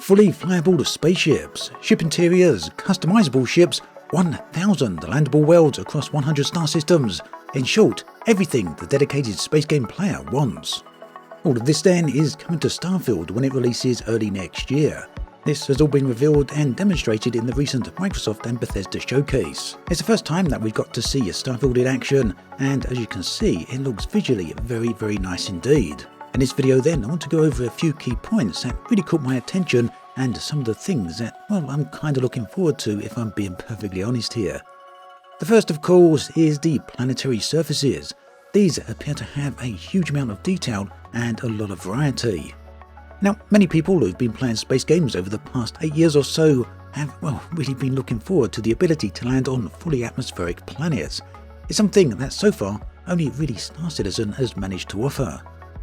Fully flyable spaceships, ship interiors, customizable ships, 1,000 landable worlds across 100 star systems. In short, everything the dedicated space game player wants. All of this then is coming to Starfield when it releases early next year. This has all been revealed and demonstrated in the recent Microsoft and Bethesda Showcase. It's the first time that we've got to see a Starfield in action, and as you can see, it looks visually very nice indeed. In this video then, I want to go over a few key points that really caught my attention and some of the things that, well, I'm kind of looking forward to if I'm being perfectly honest here. The first, of course, is the planetary surfaces. These appear to have a huge amount of detail and a lot of variety. Now, many people who've been playing space games over the past 8 years or so have, well, really been looking forward to the ability to land on fully atmospheric planets. It's something that so far only really Star Citizen has managed to offer.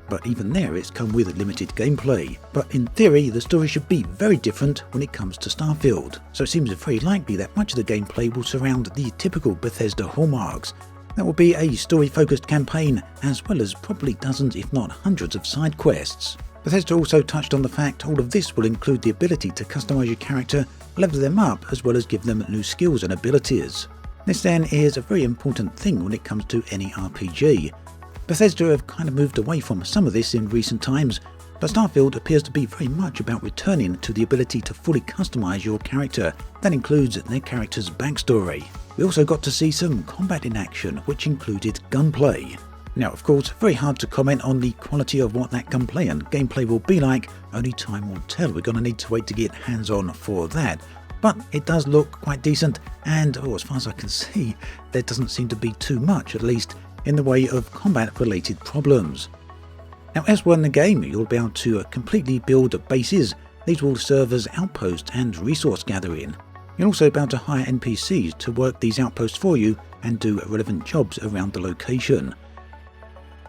But even there, it's come with limited gameplay. But in theory, the story should be very different when it comes to Starfield. So it seems very likely that much of the gameplay will surround the typical Bethesda hallmarks. That will be a story-focused campaign, as well as probably dozens if not hundreds of side quests. Bethesda also touched on the fact all of this will include the ability to customize your character, level them up, as well as give them new skills and abilities. This then is a very important thing when it comes to any RPG. Bethesda have kind of moved away from some of this in recent times, but Starfield appears to be very much about returning to the ability to fully customize your character. That includes their character's backstory. We also got to see some combat in action, which included gunplay. Now, of course, very hard to comment on the quality of what that gunplay and gameplay will be like. Only time will tell. We're going to need to wait to get hands-on for that. But it does look quite decent, and as far as I can see, there doesn't seem to be too much, at least in the way of combat-related problems. Now, as well in the game, you'll be able to completely build bases. These will serve as outposts and resource gathering. You'll also be able to hire NPCs to work these outposts for you and do relevant jobs around the location.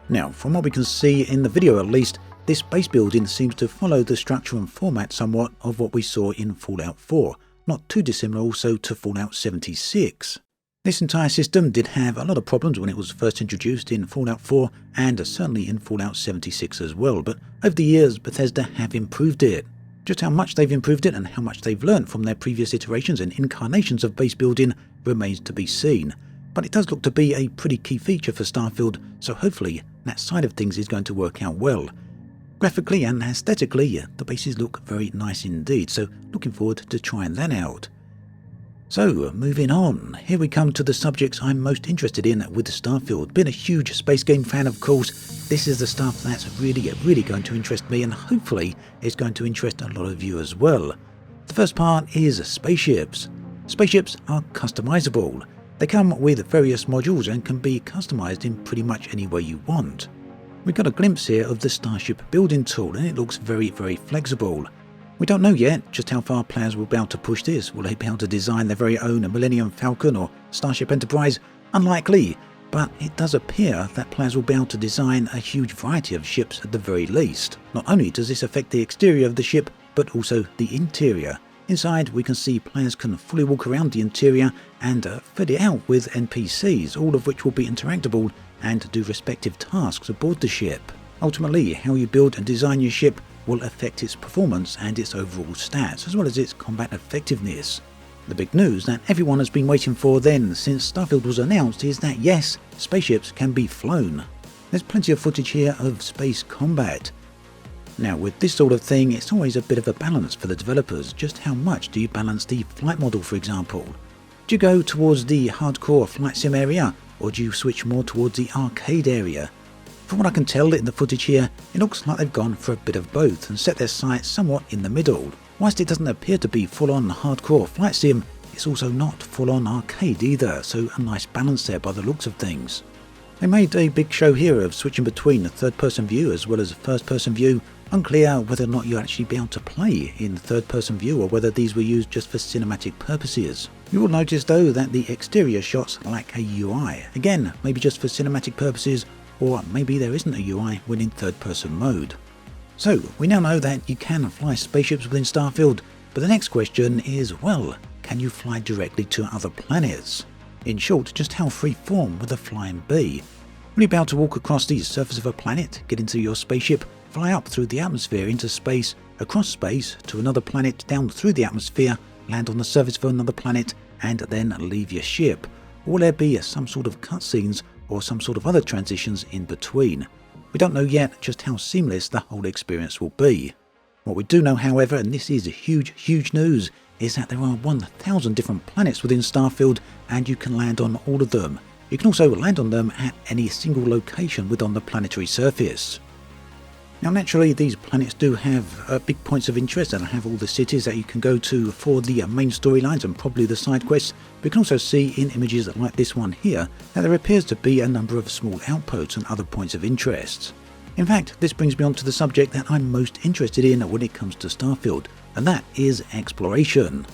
Now, from what we can see in the video at least, this base building seems to follow the structure and format somewhat of what we saw in Fallout 4, not too dissimilar also to Fallout 76. This entire system did have a lot of problems when it was first introduced in Fallout 4 and certainly in Fallout 76 as well, but over the years Bethesda have improved it. Just how much they've improved it and how much they've learned from their previous iterations and incarnations of base building remains to be seen. But it does look to be a pretty key feature for Starfield, so hopefully that side of things is going to work out well. Graphically and aesthetically, the bases look very nice indeed, so looking forward to trying that out. So, moving on, here we come to the subjects I'm most interested in with Starfield. Being a huge space game fan, of course, this is the stuff that's really going to interest me, and hopefully it's going to interest a lot of you as well. The first part is spaceships. Spaceships are customizable. They come with various modules and can be customized in pretty much any way you want. We got a glimpse here of the Starship building tool, and it looks very flexible. We don't know yet just how far players will be able to push this. Will they be able to design their very own Millennium Falcon or Starship Enterprise? Unlikely, but it does appear that players will be able to design a huge variety of ships at the very least. Not only does this affect the exterior of the ship, but also the interior. Inside, we can see players can fully walk around the interior and fit it out with NPCs, all of which will be interactable and do respective tasks aboard the ship. Ultimately, how you build and design your ship will affect its performance and its overall stats, as well as its combat effectiveness. The big news that everyone has been waiting for then, since Starfield was announced, is that yes, spaceships can be flown. There's plenty of footage here of space combat. Now, with this sort of thing, it's always a bit of a balance for the developers. Just how much do you balance the flight model, for example? Do you go towards the hardcore flight sim area, or do you switch more towards the arcade area? From what I can tell in the footage here, it looks like they've gone for a bit of both and set their sights somewhat in the middle. Whilst it doesn't appear to be full-on hardcore flight sim, it's also not full-on arcade either, so a nice balance there by the looks of things. They made a big show here of switching between a third-person view as well as a first-person view. Unclear whether or not you actually be able to play in third-person view or whether these were used just for cinematic purposes. You will notice though that the exterior shots lack a UI. Again, maybe just for cinematic purposes, or maybe there isn't a UI when in third-person mode. So, we now know that you can fly spaceships within Starfield, but the next question is, well, can you fly directly to other planets? In short, just how free-form will the flying be? Will you be able to walk across the surface of a planet, get into your spaceship, fly up through the atmosphere into space, across space to another planet, down through the atmosphere, land on the surface of another planet, and then leave your ship. Or will there be some sort of cutscenes or some sort of other transitions in between? We don't know yet just how seamless the whole experience will be. What we do know, however, and this is huge news, is that there are 1,000 different planets within Starfield, and you can land on all of them. You can also land on them at any single location within the planetary surface. Now naturally these planets do have big points of interest and have all the cities that you can go to for the main storylines and probably the side quests. We can also see in images like this one here that there appears to be a number of small outposts and other points of interest. In fact, this brings me on to the subject that I'm most interested in when it comes to Starfield, and that is exploration.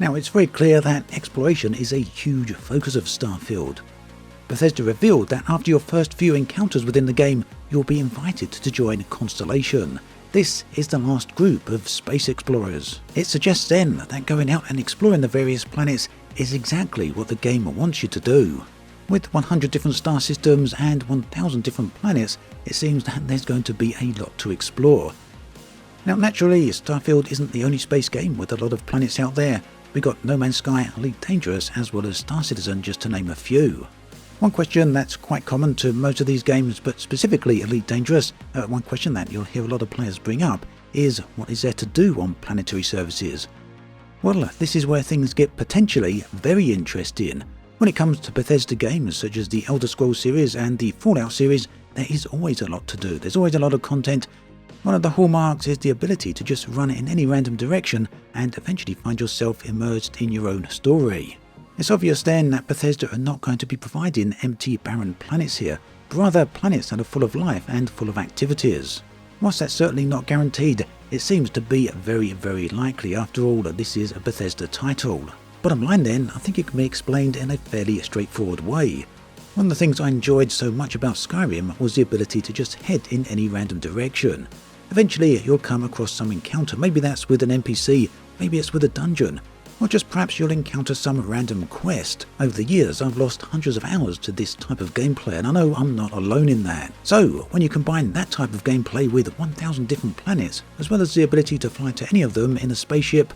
Now it's very clear that exploration is a huge focus of Starfield. Bethesda revealed that after your first few encounters within the game, you'll be invited to join Constellation. This is the last group of space explorers. It suggests then that going out and exploring the various planets is exactly what the game wants you to do. With 100 different star systems and 1,000 different planets, it seems that there's going to be a lot to explore. Now naturally, Starfield isn't the only space game with a lot of planets out there. We got No Man's Sky, Elite Dangerous, as well as Star Citizen, just to name a few. One question that's quite common to most of these games, but specifically Elite Dangerous, one question that you'll hear a lot of players bring up is, what is there to do on planetary services? Well, this is where things get potentially very interesting. When it comes to Bethesda games such as the Elder Scrolls series and the Fallout series, there is always a lot to do. There's always a lot of content. One of the hallmarks is the ability to just run in any random direction and eventually find yourself immersed in your own story. It's obvious then that Bethesda are not going to be providing empty, barren planets here, but rather planets that are full of life and full of activities. Whilst that's certainly not guaranteed, it seems to be very likely. After all, this is a Bethesda title. Bottom line then, I think it can be explained in a fairly straightforward way. One of the things I enjoyed so much about Skyrim was the ability to just head in any random direction. Eventually you'll come across some encounter, maybe that's with an NPC, maybe it's with a dungeon, or just perhaps you'll encounter some random quest. Over the years I've lost hundreds of hours to this type of gameplay, and I know I'm not alone in that. So when you combine that type of gameplay with 1,000 different planets, as well as the ability to fly to any of them in a spaceship,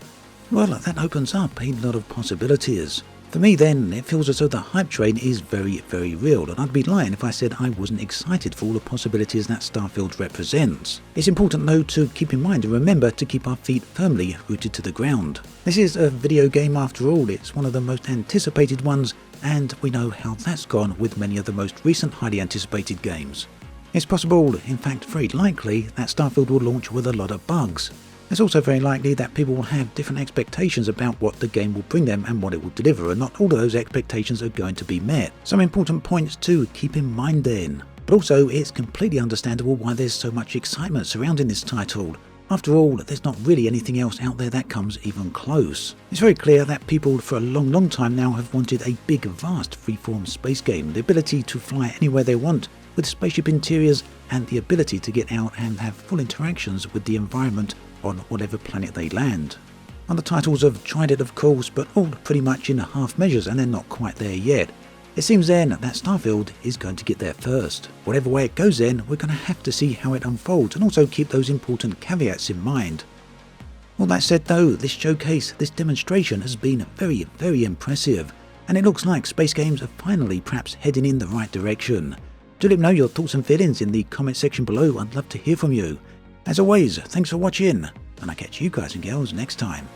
well, that opens up a lot of possibilities. For me then, it feels as though the hype train is very real, and I'd be lying if I said I wasn't excited for all the possibilities that Starfield represents. It's important though to keep in mind and remember to keep our feet firmly rooted to the ground. This is a video game after all, it's one of the most anticipated ones, and we know how that's gone with many of the most recent highly anticipated games. It's possible, in fact very likely, that Starfield will launch with a lot of bugs. It's also very likely that people will have different expectations about what the game will bring them and what it will deliver, and not all of those expectations are going to be met. Some important points to keep in mind then. But also, it's completely understandable why there's so much excitement surrounding this title. After all, there's not really anything else out there that comes even close. It's very clear that people for a long time now have wanted a big, vast, freeform space game, the ability to fly anywhere they want, with spaceship interiors and the ability to get out and have full interactions with the environment on whatever planet they land. Other titles have tried it of course, but all pretty much in half measures, and they're not quite there yet. It seems then that Starfield is going to get there first. Whatever way it goes then, we're going to have to see how it unfolds and also keep those important caveats in mind. All that said though, this showcase, this demonstration has been very impressive, and it looks like space games are finally perhaps heading in the right direction. Do let me know your thoughts and feelings in the comment section below, I'd love to hear from you. As always, thanks for watching, and I'll catch you guys and girls next time.